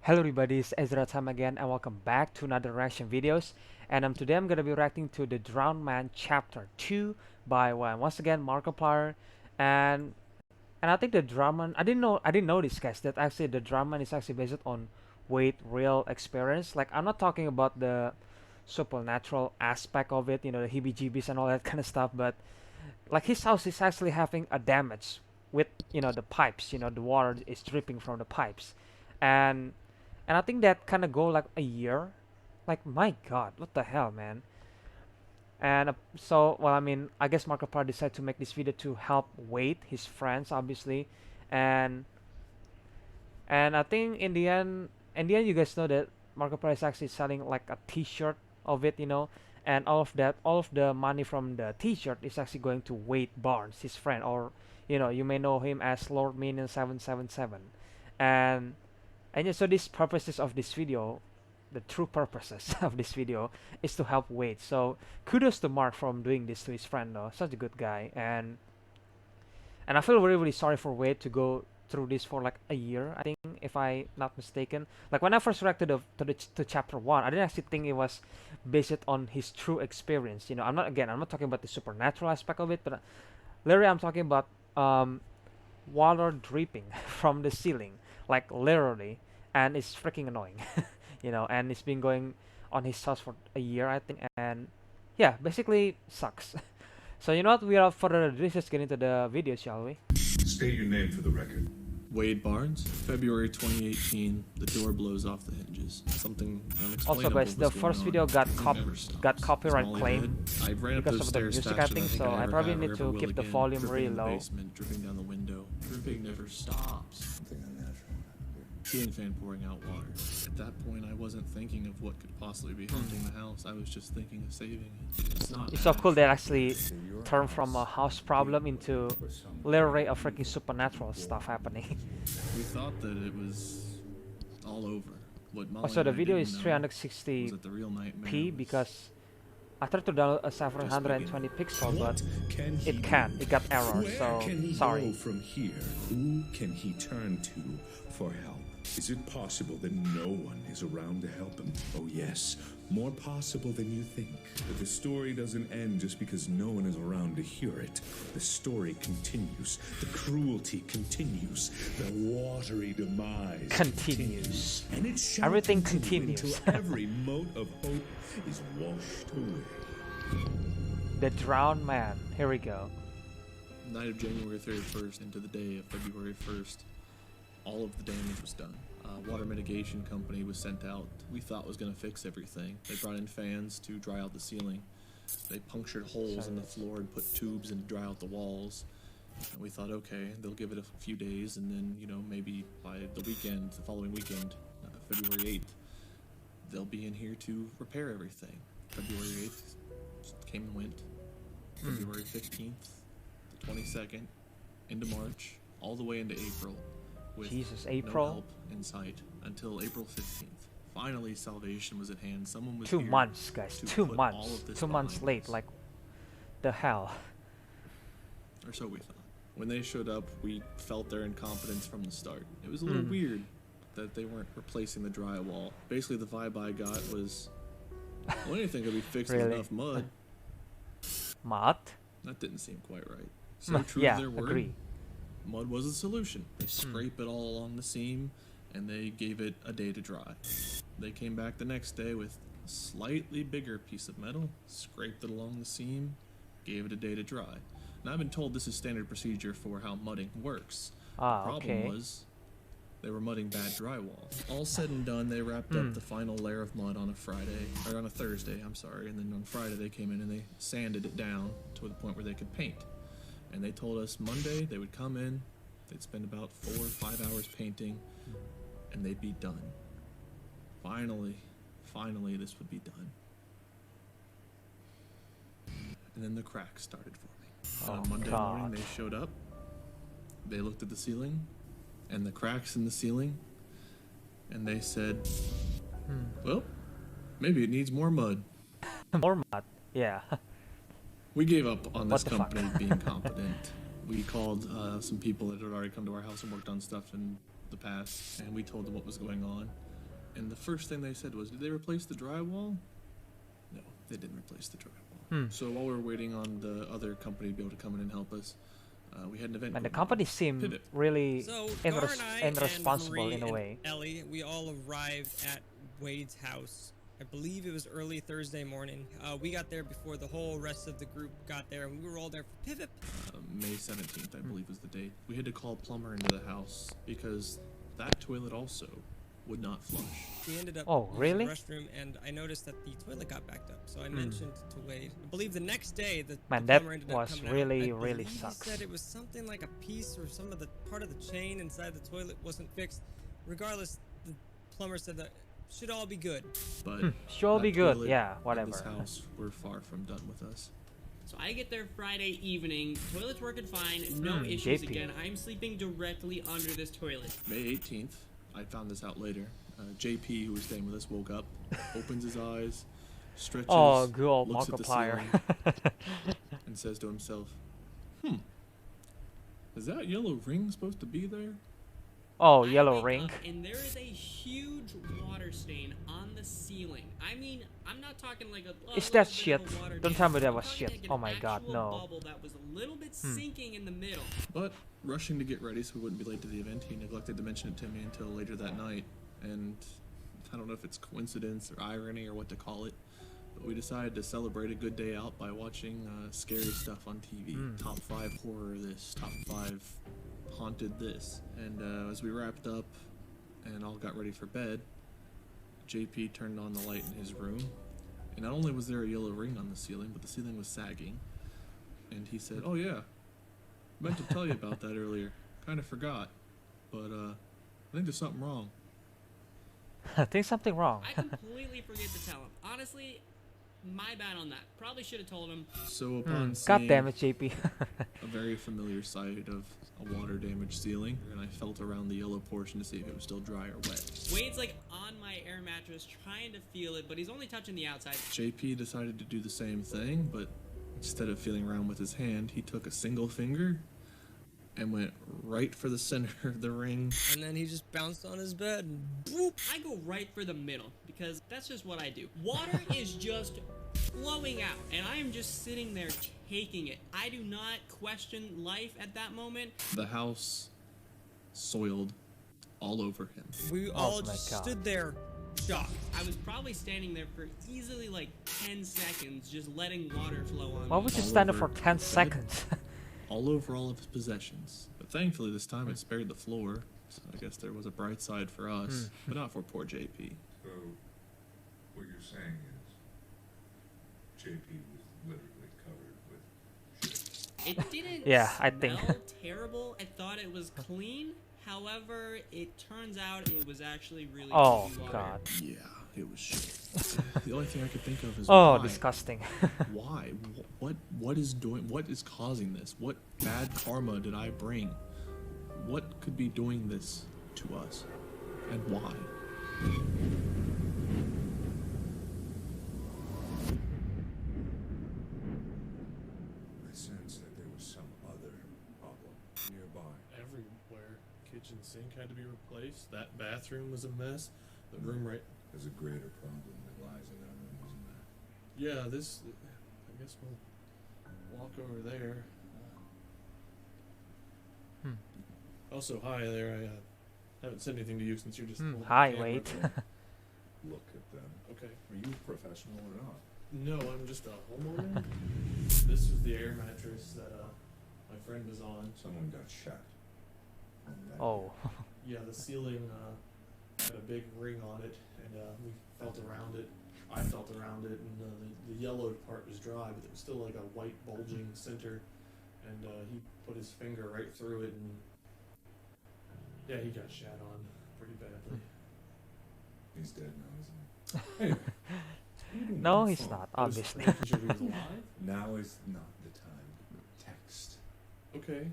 Hello everybody, it's Ezra time again and welcome back to another reaction videos. And today I'm gonna be reacting to the Drowned Man Chapter 2 by once again Markiplier. and and I think the drama I didn't know this guys that actually the drama is actually based on real experience. Like I'm not talking about the supernatural aspect of it, the heebie-jeebies and all that kind of stuff, but like his house is actually having a damage with the pipes, the water is dripping from the pipes. And and I think that kind of go like a year. Like my God, what the hell, man? And so, well, I mean, I guess Markiplier decided to make this video to help Wade, his friends, obviously, and and I think in the end, you guys know that Markiplier is actually selling like a T-shirt of it, and all of the money from the T-shirt is actually going to Wade Barnes, his friend, or you may know him as Lord Minion 777, and and yeah, so these purposes of this video, the true purposes of this video is to help Wade. So kudos to Mark from doing this to his friend though. Such a good guy. And I feel really really sorry for Wade to go through this for like a year, I think, if I not mistaken. Like when I first reacted to chapter 1, I didn't actually think it was based on his true experience. I'm not talking about the supernatural aspect of it, but literally I'm talking about um water dripping from the ceiling, like literally, and it's freaking annoying. And it's been going on his house for a year, I think, and yeah, basically sucks. So you know what? Without further ado, let's just get into the video, shall we? State your name for the record. Wade Barnes, February 2018, the door blows off the hinges. Something unexplainable Also, guys, the was first going video on. got It never stops. got copyright Small claim I ran up because those of the stairs music, I faster think. than So I ever probably have or need ever to will keep the again. volume Dripping really in the low. basement, dripping down the window. Dripping never stops. Something unnatural. Ceiling fan pouring out water. At that point, I wasn't thinking of what could possibly be haunting the house. I was just thinking of saving it. It's not It's so cool natural. that actually turned from a house problem into literally a freaking supernatural stuff happening. We thought that it was all over. What Molly Also, the and I video didn't is know 360p was that the real nightmare was because I tried to download a 720 pixel, but Can he it can't. It got error. Where So can he sorry. go from here? Who can he turn to for help? Is it possible that no one is around to help him? Oh yes, more possible than you think. But the story doesn't end just because no one is around to hear it. The story continues. The cruelty continues. The watery demise Continues. And it shall Everything continue continues. until every mote of hope is washed away. The Drowned Man. Here we go. night of January 31st into the day of February 1st. All of the damage was done. Water mitigation company was sent out. We thought was going to fix everything. They brought in fans to dry out the ceiling. They punctured holes in the floor and put tubes in to dry out the walls. And we thought, okay, they'll give it a few days, and then, maybe by the weekend, the following weekend, February 8th, they'll be in here to repair everything. February 8th came and went. February 15th, the 22nd, into March, all the way into April. With Jesus, no April? help in sight until April 15th. Finally, salvation was at hand. Someone was 2 here months, guys. to 2 put all months. of this 2 months behind late. us. Like, the hell. Or so we thought. When they showed up, we felt their incompetence from the start. It was a little weird that they weren't replacing the drywall. Basically, the vibe I got was, well, anything could be fixed with Really? enough mud. Mud? That didn't seem quite right. So true Yeah, to their word, agree. mud was the solution. They scrape it all along the seam, and they gave it a day to dry. They came back the next day with a slightly bigger piece of metal, scraped it along the seam, gave it a day to dry. Now, I've been told this is standard procedure for how mudding works. Ah, The problem okay. was they were mudding bad drywall. All said and done, they wrapped up the final layer of mud on a Friday, or on a Thursday, I'm sorry, and then on Friday they came in and they sanded it down to the point where they could paint. And they told us Monday they would come in, they'd spend about 4 or 5 hours painting, and they'd be done. Finally, this would be done. And then the cracks started for me. Oh, On Monday God. morning, they showed up, they looked at the ceiling, and the cracks in the ceiling, and they said, well, maybe it needs more mud. More mud. Yeah. We gave up on What this the fuck? company being competent. We called some people that had already come to our house and worked on stuff in the past, and we told them what was going on. And the first thing they said was, did they replace the drywall? No, they didn't replace the drywall. So while we were waiting on the other company to be able to come in and help us, we had an event. And the going on. company seemed Pivot. really So Gar and I irresponsible and Marie in a and way. Ellie, we all arrived at Wade's house. I believe it was early Thursday morning. We got there before the whole rest of the group got there, and we were all there for Pivot. May 17th, I believe, was the date. We had to call a plumber into the house because that toilet also would not flush. We ended up Oh, using really? the restroom, and I noticed that the toilet got backed up. So I mentioned to Wade. I believe the next day, the Man, plumber that ended up was coming out. really, I really believe sucks. He said it was something like a piece or some of the part of the chain inside the toilet wasn't fixed. Regardless, the plumber said that should all be good. But Sure that be good, toilet yeah, and whatever. This house were far from done with us. So I get there Friday evening, toilet's working fine, no issues JP. again. I'm sleeping directly under this toilet. May 18th, I found this out later. JP, who was staying with us, woke up, opens his eyes, stretches, Oh, good old looks at the Markiplier. ceiling, and says to himself, is that yellow ring supposed to be there? Oh, I yellow wake ring. up and there is a huge water stain on the ceiling. I mean, I'm not talking like a Is little that bit shit? of a water Don't damage. tell me that I'm was talking shit. like Oh an my god, actual no. bubble that was a little bit sinking in the middle. But rushing to get ready so we wouldn't be late to the event, he neglected to mention it to me until later that night. And I don't know if it's coincidence or irony or what to call it, but we decided to celebrate a good day out by watching scary stuff on TV. Top 5 horror this, top 5 haunted this. And as we wrapped up and all got ready for bed, JP turned on the light in his room. And not only was there a yellow ring on the ceiling, but the ceiling was sagging. And he said, oh yeah, meant to tell you about that earlier. Kind of forgot. But I think there's something wrong. I think something wrong. I completely forget to tell him. Honestly, my bad on that. Probably should have told him. So upon God seeing damn it, JP. a very familiar sight of a water damaged ceiling, and I felt around the yellow portion to see if it was still dry or wet. Wade's like on my air mattress trying to feel it, but he's only touching the outside. JP decided to do the same thing, but instead of feeling around with his hand, he took a single finger and went right for the center of the ring. And then he just bounced on his bed and boop. I go right for the middle because that's just what I do. Water is just flowing out, and I am just sitting there taking it. I do not question life at that moment. The house soiled all over him. We all my just God. stood there shocked. I was probably standing there for easily like 10 seconds, just letting water flow on Why me. would you All stand there over for 10 his bed. seconds? All over all of his possessions. But thankfully this time it spared the floor. So I guess there was a bright side for us, but not for poor JP. So, what you're saying is, JP was literally covered with shit. It didn't Yeah, I think. smell terrible. I thought it was clean. However, it turns out it was actually really Oh clean water. god. Yeah, it was shit. The only thing I could think of is Oh, why? disgusting. Why? What is causing this? What bad karma did I bring? What could be doing this to us? And why? I sense that there was some other problem nearby. Everywhere. Kitchen sink had to be replaced. That bathroom was a mess. The room right. There's a greater problem that lies in that room, isn't there? Yeah, this. I guess we'll walk over there. Also, hi there. I haven't said anything to you since you're just. holding the Hi, camera. wait. Look at them. Okay. Are you professional or not? No, I'm just a homeowner. This was the air mattress that my friend was on. Someone got shot. On that Oh. Yeah, the ceiling had a big ring on it, and we felt around it. I felt around it, and the yellowed part was dry, but it was still like a white bulging center. And he put his finger right through it, and yeah, he got shat on pretty badly. He's dead now, isn't he? Anyway. what are you doing No, on the he's phone? not, I was obviously. making sure he was alive. Now is not the time to text. Okay.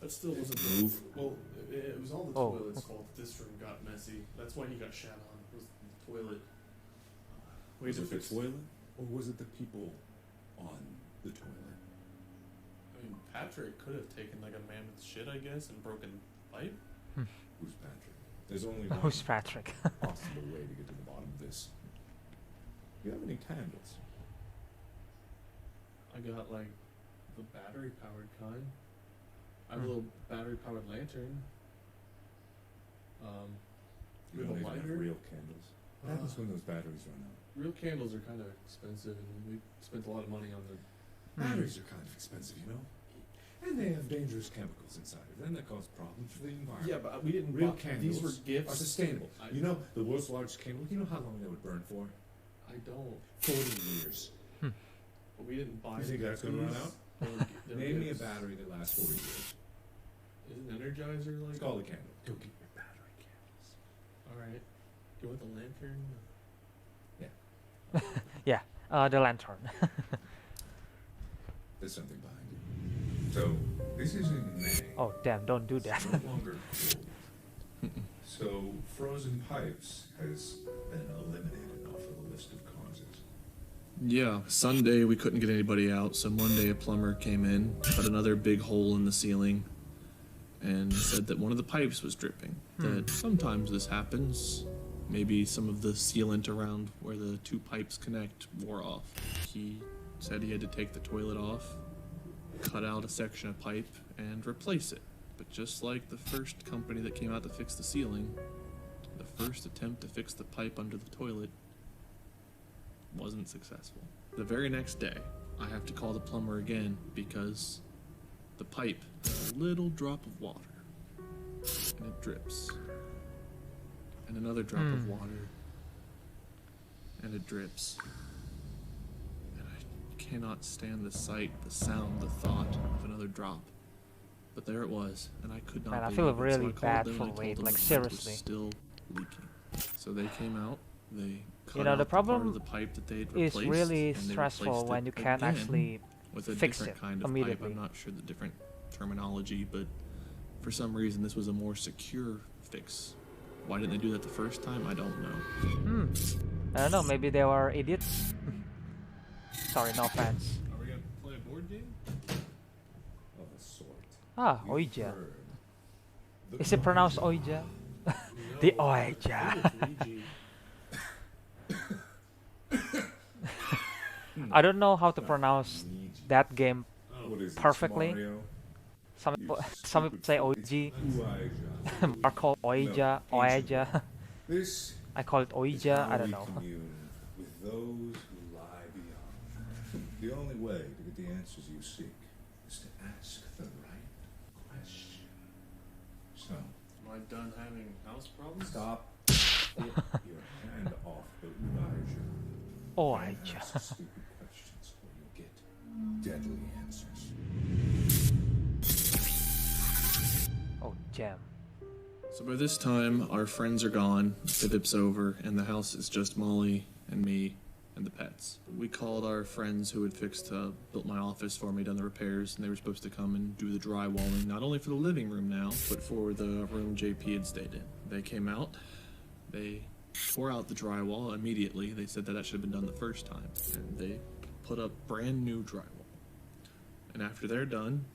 That still wasn't Move. Well, it was all the Oh. toilet's fault that this room got messy. That's why he got shat on. Was the toilet. Was to it the fix- toilet, or was it the people on the toilet? I mean, Patrick could have taken like a mammoth shit, I guess, and broken pipe. Who's Patrick? There's only Who's one Patrick? possible way to get to the bottom of this. Do you have any candles? I got like the battery powered kind. I have a little battery powered lantern. You With don't a even have lighter? real candles. What happens when those batteries run out? Real candles are kind of expensive, and we spent a lot of money on the. Batteries are kind of expensive, you know? And they have dangerous chemicals inside of them that cause problems for the environment. Yeah, but we didn't. Real buy- candles These were gifts. are sustainable. I- You know, the world's largest candle, you know how long they would burn for? I don't. 40 years. But we didn't buy. You think that's gonna run out? They were Name me a gifts. battery that lasts 40 years. Is an Energizer like? It's called a candle. Go get your battery candles. All right. You want the lantern? The lantern. There's something behind it. So, this is in May. Oh damn! Don't do that. It's no longer cold. So, frozen pipes has been eliminated off of the list of causes. Yeah, Sunday we couldn't get anybody out, so Monday a plumber came in, cut another big hole in the ceiling, and said that one of the pipes was dripping. That sometimes this happens. Maybe some of the sealant around where the two pipes connect wore off. He said he had to take the toilet off, cut out a section of pipe, and replace it. But just like the first company that came out to fix the ceiling, the first attempt to fix the pipe under the toilet wasn't successful. The very next day, I have to call the plumber again because the pipe has a little drop of water and it drips. And another drop of water and it drips. And I cannot stand the sight, the sound, the thought of another drop. But there it was, and I could not Man, I believe feel it. So really I called bad them for and I told Wade, them like, the pipe was seriously. still leaking. So they came out, they cut You know, out the the part problem of the pipe that they'd It's replaced, really and they stressful replaced when it you can't again actually with a fix different it kind of immediately. pipe. I'm not sure the different terminology, but for some reason this was a more secure fix. Why didn't they do that the first time? I don't know. I don't know. Maybe they were idiots. Sorry, no offense. Are we gonna play a board game? Of a sort. Ah, You've Oija. heard the Is it pronounced Oija? The Oija. I don't know how to pronounce Ouija. that game. What is this, perfectly. Mario? Some You people, some people say stupid Oiji. fool. It's Ouija. Mark call Oija, No, Oija. This I call it is Oija. how I don't we know. commune with those who lie beyond. The only way to get the answers you seek is to ask the right question. So, Am I done having house problems? stop. Get your hand off the Ouija. Don't Oija. ask stupid questions or you'll get deadly answers. Oh, jam. So by this time, our friends are gone, Pivip's over, and the house is just Molly and me and the pets. We called our friends who had built my office for me, done the repairs, and they were supposed to come and do the drywalling, not only for the living room now, but for the room JP had stayed in. They came out, they tore out the drywall immediately. They said that should have been done the first time, and they put up brand new drywall. And after they're done,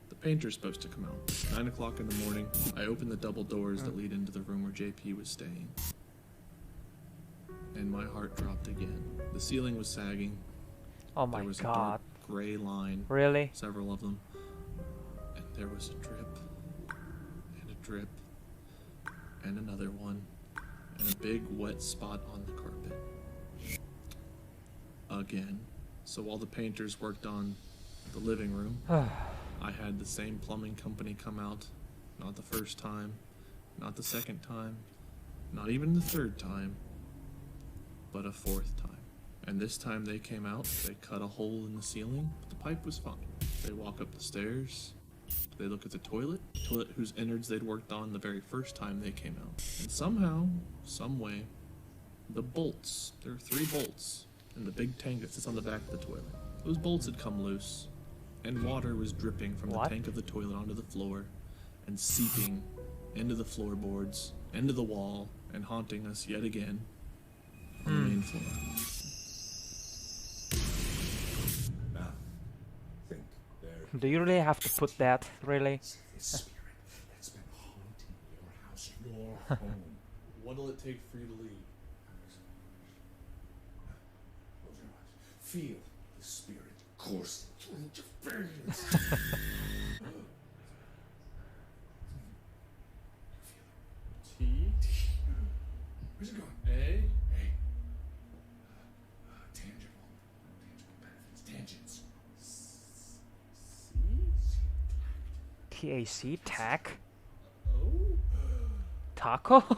the painter's supposed to come out. 9 o'clock in the morning, I open the double doors that lead into the room where JP was staying. And my heart dropped again. The ceiling was sagging. Oh There my was a god. dark gray line, Really? several of them. And there was a drip, and a drip, and another one, and a big wet spot on the carpet. Again. So while the painters worked on the living room, I had the same plumbing company come out, not the first time, not the second time, not even the third time, but a fourth time. And this time they came out, they cut a hole in the ceiling, but the pipe was fine. They walk up the stairs, they look at the toilet whose innards they'd worked on the very first time they came out. And somehow, some way, the bolts, there are 3 bolts in the big tank that sits on the back of the toilet. Those bolts had come loose, and water was dripping from What? the tank of the toilet onto the floor and seeping into the floorboards, into the wall, and haunting us yet again on the main floor. Now, think there Do you really have to put that? Really? is this spirit that's been haunting your house your Home. What'll it take for you to leave? Close your eyes. Feel the spirit coursing through your veins. T Where's it going? A Hey. Tangible. Tangible benefits. Tangents. C TAC? Tac? O Taco? Taco.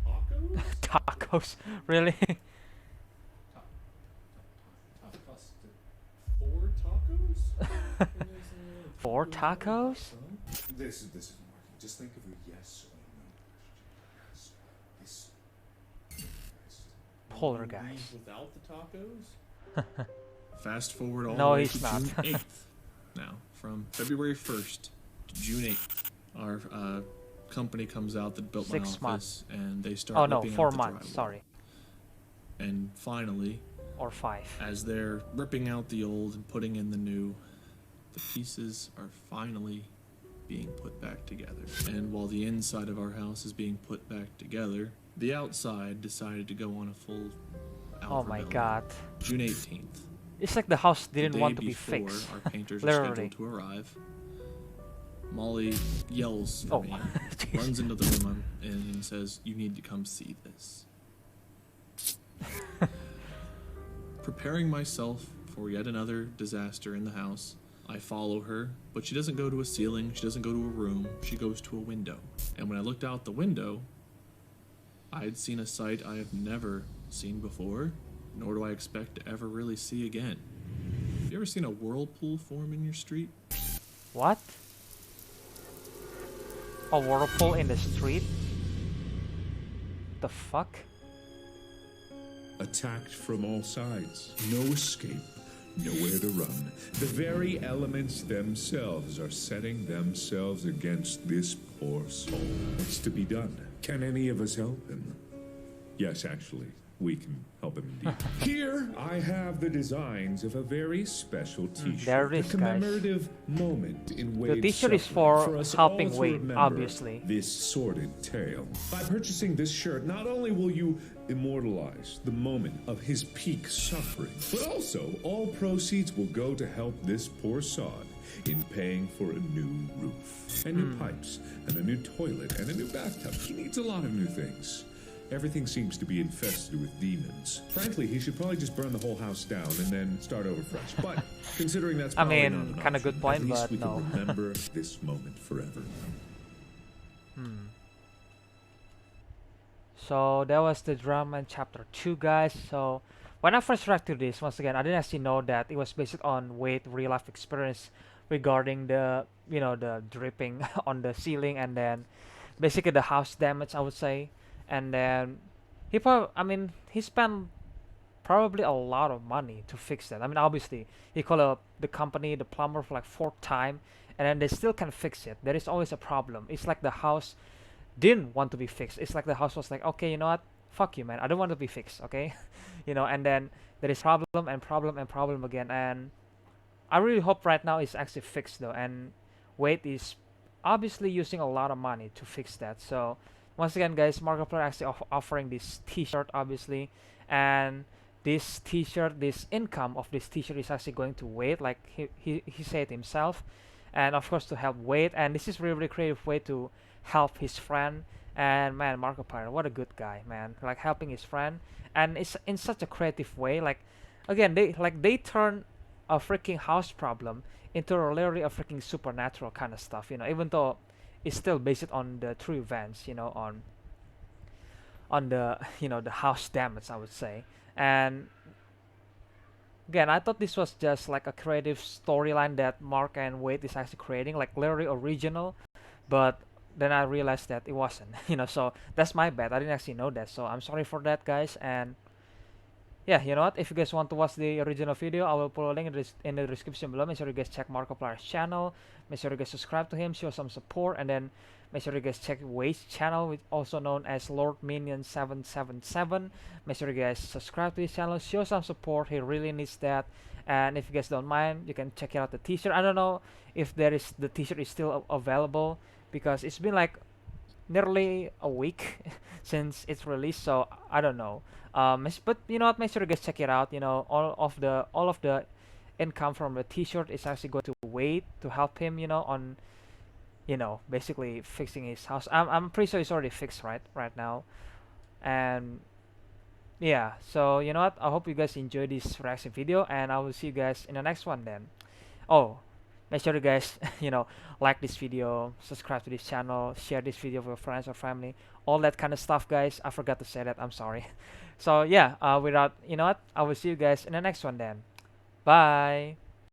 Tacos. Tacos? Really? Four tacos. 4 tacos? This isn't working. Just think of a yes or no question. This. Poltergeist. Leave without the tacos. Fast forward all No, the way he's to not. June 8th. Now, from February 1st to June 8th, our company comes out that built my 6 office, months. and they start. Oh no, ripping 4 out the months, drywall. sorry. And finally, Or 5. as they're ripping out the old and putting in the new, the pieces are finally being put back together. And while the inside of our house is being put back together, the outside decided to go on a full Oh my rebellion. god. June 18th. It's like the house The didn't day want to be before fixed. our painters are Literally. scheduled to arrive, Molly yells for Oh, me, jeez. runs into the room and says, "You need to come see this." Preparing myself for yet another disaster in the house, I follow her, but she doesn't go to a ceiling, she doesn't go to a room, she goes to a window. And when I looked out the window, I had seen a sight I have never seen before, nor do I expect to ever really see again. Have you ever seen a whirlpool form in your street? What? A whirlpool in the street? The fuck? Attacked from all sides. No escape. Nowhere to run. The very elements themselves are setting themselves against this poor soul. What's to be done? Can any of us help him? Yes, actually, we can help him indeed. Here I have the designs of a very special T-shirt. there it is, a guys. commemorative moment in Wade's T-shirt is suffering for us helping all to Wade, remember obviously. This sordid tale. By purchasing this shirt, not only will you immortalize the moment of his peak suffering, but also all proceeds will go to help this poor sod in paying for a new roof, and new pipes, and a new toilet, and a new bathtub. He needs a lot of new things. Everything seems to be infested with demons. Frankly, he should probably just burn the whole house down and then start over fresh. But considering that's I probably mean, not an kinda option, good point, at least but we no. can remember this moment forever. So that was the Drum Man chapter 2, guys. So when I first read to this, once again, I didn't actually know that it was based on Wade's real life experience regarding the, the dripping on the ceiling, and then basically the house damage, I would say. And then he spent probably a lot of money to fix that. I mean, obviously, he called up the company, the plumber, for like 4th time, and then they still can't fix it. There is always a problem. It's like the house didn't want to be fixed. It's like the house was like, okay, you know what? Fuck you, man. I don't want to be fixed, okay? And then there is problem and problem and problem again. And I really hope right now it's actually fixed though. And Wade is obviously using a lot of money to fix that. So once again, guys, Markiplier actually offering this T-shirt, obviously, and this T-shirt, this income of this T-shirt is actually going to Wade, like he said himself, and of course to help Wade. And this is really, really creative way to help his friend. And man, Markiplier, what a good guy, man! Like helping his friend, and it's in such a creative way. Like again, they turn a freaking house problem into literally a freaking supernatural kind of stuff. Even though it's still based on the true events, on the the house damage, I would say. And again, I thought this was just like a creative storyline that Mark and Wade is actually creating, like literally original, but then I realized that it wasn't. So that's my bad. I didn't actually know that, so I'm sorry for that, guys. And yeah, you know what? If you guys want to watch the original video, I will put a link in the description below. Make sure you guys check Markiplier's channel. Make sure you guys subscribe to him, show some support, and then make sure you guys check Wade's channel, which also known as Lord Minion 777. Make sure you guys subscribe to his channel, show some support. He really needs that. And if you guys don't mind, you can check out the t-shirt. I don't know if the t-shirt is still available, because it's been like nearly a week since it's released, so I don't know. But you know what, make sure you guys check it out. You know, all of the income from the t-shirt is actually going to Wade to help him, you know, on, you know, basically fixing his house. I'm pretty sure it's already fixed right now. And yeah, so you know what, I hope you guys enjoyed this reaction video, and I will see you guys in the next one then. Oh, make sure you guys you know, like this video, subscribe to this channel, share this video with your friends or family, all that kind of stuff, guys. I forgot to say that, I'm sorry. So yeah, without, you know what, I will see you guys in the next one then. Bye.